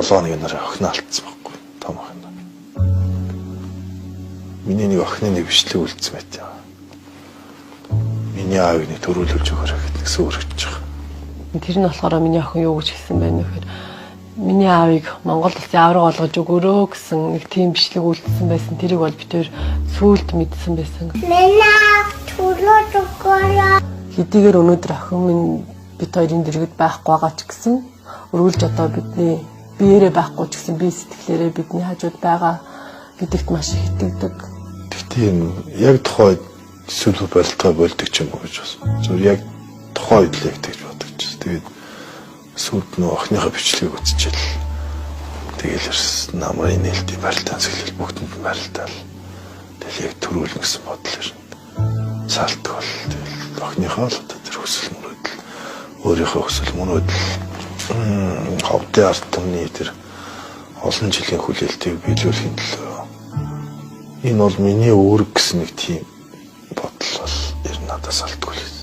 7 хоног нэр охин алдсан байхгүй. Том охин. Миний нэг охины нэг бичлэг үлдсэн байт яа. Миний аавыг нэг төрүүлүүлж өгөөрэй гэдэг нэгсэн өргөж байгаа. Тэр нь болохоор миний охин юу гэж хэлсэн байна вэ гэхээр миний аавыг Монгол улсын авраг олгож өгөөрөө гэсэн нэг тийм бичлэг үлдсэн байсан. Тэрийг бол би тэр сүүлд мэдсэн байсан. Миний аав төрүүлж өгөөрэй. Хэдийгээр өнөөдөр охин минь бид хоёрын дэргэд байхгүй байгаа ч гэсэн өргөлж одоо бидний биеэрээ байхгүй ч гэсэн бие сэтгэлээрээ бидний хажууд байгаа гэдэгт маш их итгэдэг. Тийм яг тухай эсвэл болтгой болдог ч юм уу гэж бас. Зөв яг тухай үед л яг тэгж бодож байна. Тэгээд сүйд нөө охиныхаа бичлэгийг үзчихэл. Тэгэл намрын нээлтийн барилтаас эхлэл бүгдэнд барилтаал. Тэгэл яг төрүүлнэ гэсэн бодол ирнэ. Салтг бол тэгэл охиныхаа л одоо тэр хүсэл мөрөөдөл өөрийнхөө хүсэл мөрөөдөл ховдын ард түмний тэр олон жилийн хүлээлтийг биелүүлэхийн төлөө энэ бол миний үүрэг гэсэн нэг тийм бодол бол ер нь надад салтгүй л.